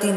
3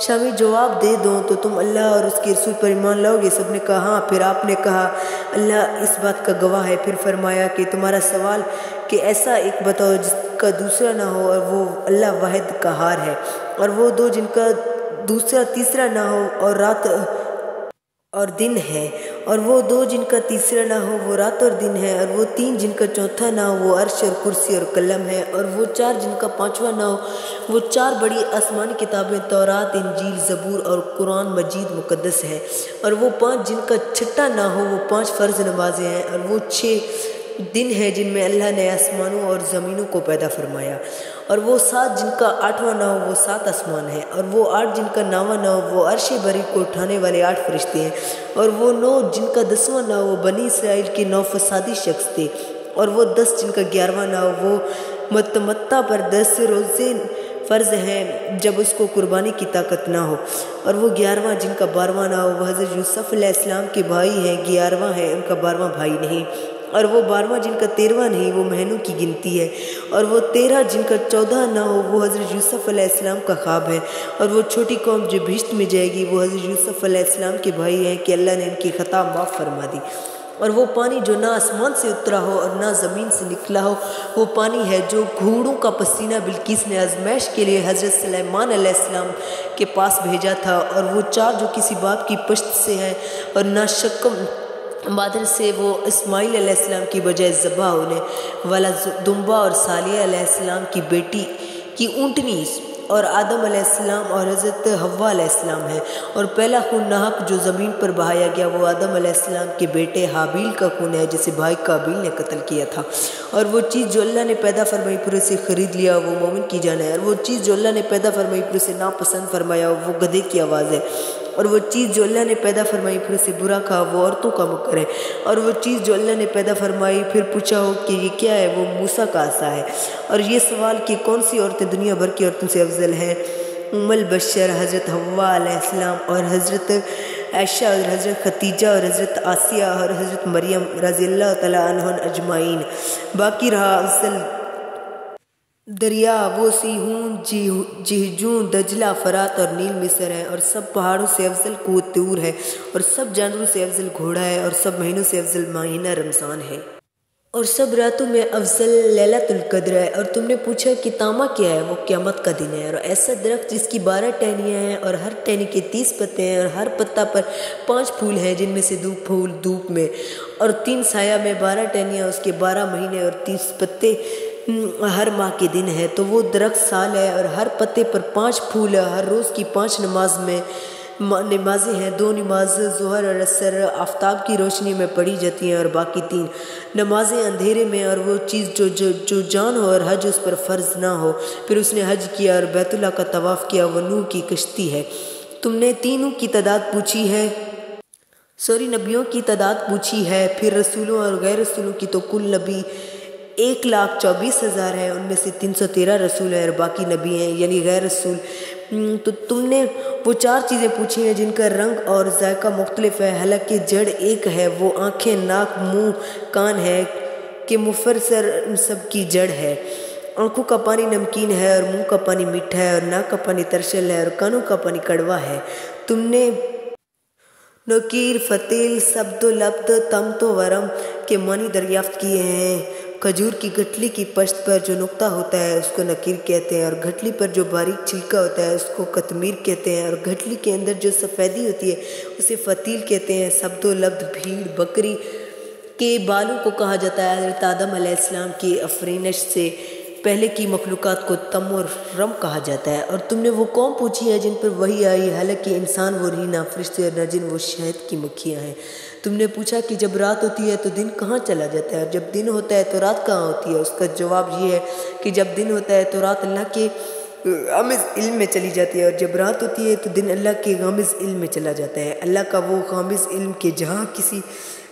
شامی جواب دے دوں تو تم اللہ اور اس کے رسول پر ایمان لاؤ گے؟ سب نے کہا ہاں۔ پھر آپ نے کہا اللہ اس بات کا گواہ ہے۔ پھر فرمایا کہ تمہارا سوال کہ ایسا ایک بتاؤ جس کا دوسرا نہ ہو اور وہ اللہ واحد قہار ہے، اور وہ دو جن کا دوسرا تیسرا نہ ہو اور رات اور دن ہے، اور وہ دو جن کا تیسرا نہ ہو وہ رات اور دن ہے، اور وہ تین جن کا چوتھا نہ ہو وہ عرش اور کرسی اور قلم ہے، اور وہ چار جن کا پانچواں نہ ہو وہ چار بڑی آسمانی کتابیں تورات، انجیل، زبور اور قرآن مجید مقدس ہے، اور وہ پانچ جن کا چھٹا نہ ہو وہ پانچ فرض نمازیں ہیں، اور وہ 6 دن ہیں جن میں اللہ نے آسمانوں اور زمینوں کو پیدا فرمایا، اور وہ 7 جن کا 8واں نہ ہو وہ 7 آسمان ہیں، اور وہ 8 جن کا 9واں نہ ہو وہ عرش بری کو اٹھانے والے 8 فرشتے ہیں، اور وہ 9 جن کا 10واں نہ ہو وہ بنی اسرائیل کے 9 فسادی شخص تھے، اور وہ 10 جن کا 11واں نہ ہو وہ متمتع پر 10 روزے فرض ہیں جب اس کو قربانی کی طاقت نہ ہو، اور وہ 11واں جن کا 12واں نہ ہو وہ حضرت یوسف علیہ السلام کے بھائی ہیں، 11واں ہے ان کا 12واں بھائی نہیں، اور وہ 12واں جن کا 13واں نہیں وہ مہینوں کی گنتی ہے، اور وہ 13 جن کا 14 نہ ہو وہ حضرت یوسف علیہ السلام کا خواب ہے، اور وہ چھوٹی قوم جو بہشت میں جائے گی وہ حضرت یوسف علیہ السلام کے بھائی ہیں کہ اللہ نے ان کی خطا معاف فرما دی، اور وہ پانی جو نہ آسمان سے اترا ہو اور نہ زمین سے نکلا ہو وہ پانی ہے جو گھوڑوں کا پسینہ بلقیس نے آزمائش کے لیے حضرت سلیمان علیہ السلام کے پاس بھیجا تھا، اور وہ 4 جو کسی باپ کی پشت سے ہیں اور نہ شکم بادل سے وہ اسماعیل علیہ السلام کی بجائے ذبح ہونے والا دمبا اور صالح علیہ السلام کی بیٹی کی اونٹنی اور آدم علیہ السلام اور حضرت حوا علیہ السلام ہے، اور پہلا خون ناحق جو زمین پر بہایا گیا وہ آدم علیہ السلام کے بیٹے حابیل کا خون ہے جسے بھائی قابیل نے قتل کیا تھا، اور وہ چیز جو اللہ نے پیدا فرمائی پھر اسے خرید لیا وہ مومن کی جان ہے، اور وہ چیز جو اللہ نے پیدا فرمائی پھر اسے ناپسند فرمایا وہ گدھے کی آواز ہے، اور وہ چیز جو اللہ نے پیدا فرمائی پھر اسے برا کہا وہ عورتوں کا مکر ہے، اور وہ چیز جو اللہ نے پیدا فرمائی پھر پوچھا ہو کہ یہ کیا ہے وہ موسیٰ کا عصا ہے، اور یہ سوال کہ کون سی عورتیں دنیا بھر کی عورتوں سے افضل ہیں؟ ام البشر حضرت حوا علیہ السلام اور حضرت عائشہ اور حضرت خدیجہ اور حضرت آسیہ اور حضرت مریم رضی اللہ تعالیٰ عنہن اجمعین۔ باقی رہا افضل دریا وہ سیہون، جہجون، دجلہ، فرات اور نیل مصر ہے، اور سب پہاڑوں سے افضل کوہ طور ہے، اور سب جانوروں سے افضل گھوڑا ہے، اور سب مہینوں سے افضل مہینہ رمضان ہے، اور سب راتوں میں افضل لیلۃ القدر ہے۔ اور تم نے پوچھا کہ تامہ کیا ہے؟ وہ قیامت کا دن ہے، اور ایسا درخت جس کی 12 ٹہنیاں ہیں اور ہر ٹہنی کے 30 پتے ہیں، اور ہر پتا پر 5 پھول ہیں جن میں سے 2 پھول دھوپ میں اور 3 سایہ میں، 12 ٹہنیاں اس کے 12 مہینے اور 30 پتے ہر ماہ کے دن ہے، تو وہ درخت سال ہے، اور ہر پتے پر 5 پھول ہے، ہر روز کی 5 نماز میں نمازیں ہیں، 2 نماز ظہر اور عصر آفتاب کی روشنی میں پڑھی جاتی ہیں، اور باقی 3 نمازیں اندھیرے میں، اور وہ چیز جو جان ہو اور حج اس پر فرض نہ ہو پھر اس نے حج کیا اور بیت اللہ کا طواف کیا وہ نوح کی کشتی ہے۔ تم نے تینوں کی تعداد پوچھی ہے، نبیوں کی تعداد پوچھی ہے، پھر رسولوں اور غیر رسولوں کی، تو کل نبی 1,24,000 ہیں، ان میں سے 313 رسول ہیں اور باقی نبی ہیں یعنی غیر رسول۔ تو تم نے وہ 4 چیزیں پوچھی ہیں جن کا رنگ اور ذائقہ مختلف ہے، حالانکہ جڑ ایک ہے، وہ آنکھیں، ناک، منہ، کان ہے کہ مفسر سب کی جڑ ہے۔ آنکھوں کا پانی نمکین ہے اور منہ کا پانی میٹھا ہے، اور ناک کا پانی ترشل ہے اور کانوں کا پانی کڑوا ہے۔ تم نے نکیر، فتیل، سبد و لبد، تمت و ورم کے معنی دریافت کیے ہیں۔ کھجور کی گٹھلی کی پشت پر جو نقطہ ہوتا ہے اس کو نکیر کہتے ہیں، اور گٹھلی پر جو باریک چھلکا ہوتا ہے اس کو قطمیر کہتے ہیں، اور گٹھلی کے اندر جو سفیدی ہوتی ہے اسے فتیل کہتے ہیں۔ سبد و لبد بھیڑ بکری کے بالوں کو کہا جاتا ہے۔ حضرت آدم علیہ السلام کی افرینش سے پہلے کی مخلوقات کو تم اور رم کہا جاتا ہے۔ اور تم نے وہ قوم پوچھی ہے جن پر وحی آئی، حالانکہ انسان وہ نہیں، نہ فرشتے اور نہ جن، وہ شہد کی مکھیاں ہیں۔ تم نے پوچھا کہ جب رات ہوتی ہے تو دن کہاں چلا جاتا ہے، اور جب دن ہوتا ہے تو رات کہاں ہوتی ہے؟ اس کا جواب یہ ہے کہ جب دن ہوتا ہے تو رات اللہ کے غامض علم میں چلی جاتی ہے، اور جب رات ہوتی ہے تو دن اللہ کے غامض علم میں چلا جاتا ہے، اللہ کا وہ غامض علم کہ جہاں کسی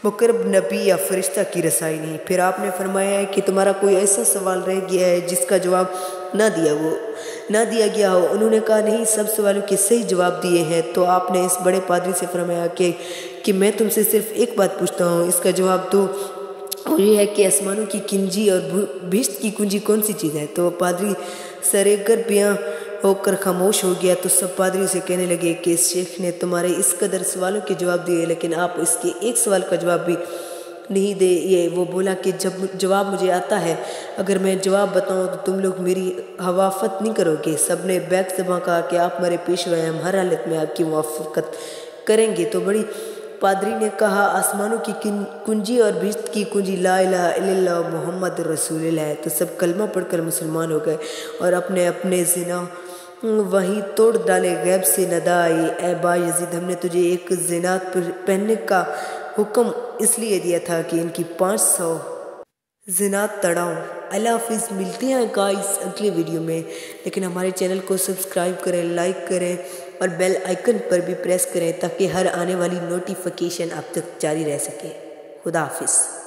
مقرب نبی یا فرشتہ کی رسائی نہیں۔ پھر آپ نے فرمایا ہے کہ تمہارا کوئی ایسا سوال رہ گیا ہے جس کا جواب نہ دیا گیا ہو؟ انہوں نے کہا نہیں، سب سوالوں کے صحیح جواب دیے ہیں۔ تو آپ نے اس بڑے پادری سے فرمایا کہ میں تم سے صرف ایک بات پوچھتا ہوں، اس کا جواب دو، اور یہ ہے کہ آسمانوں کی کنجی اور بہشت کی کنجی کون سی چیز ہے؟ تو پادری سرگر بیاں ہو کر خاموش ہو گیا تو سب پادری سے کہنے لگے کہ اس شیخ نے تمہارے اس قدر سوالوں کے جواب دیے لیکن آپ اس کے ایک سوال کا جواب بھی نہیں دے یہ وہ بولا کہ جب جواب مجھے آتا ہے اگر میں جواب بتاؤں تو تم لوگ میری حوافت نہیں کرو گے۔ سب نے بیک زباں کہا کہ آپ ہمارے پیشوا ہیں، ہم ہر حالت میں آپ کی موافقت کریں گے۔ تو بڑی پادری نے کہا آسمانوں کی کنجی اور بہشت کی کنجی لا الہ الا اللہ محمد رسول اللہ ہے۔ تو سب کلمہ پڑھ کر مسلمان ہو گئے اور اپنے اپنے زنا وہیں توڑ ڈالے۔ غیب سے ندا آئی اے با یزید ہم نے تجھے ایک زینات پہننے کا حکم اس لیے دیا تھا کہ ان کی 500 زینات تڑاؤں۔ اللہ حافظ، ملتے ہیں گائز اگلے ویڈیو میں، لیکن ہمارے چینل کو سبسکرائب کریں، لائک کریں اور بیل آئیکن پر بھی پریس کریں تاکہ ہر آنے والی نوٹیفیکیشن آپ تک جاری رہ سکے۔ خدا حافظ۔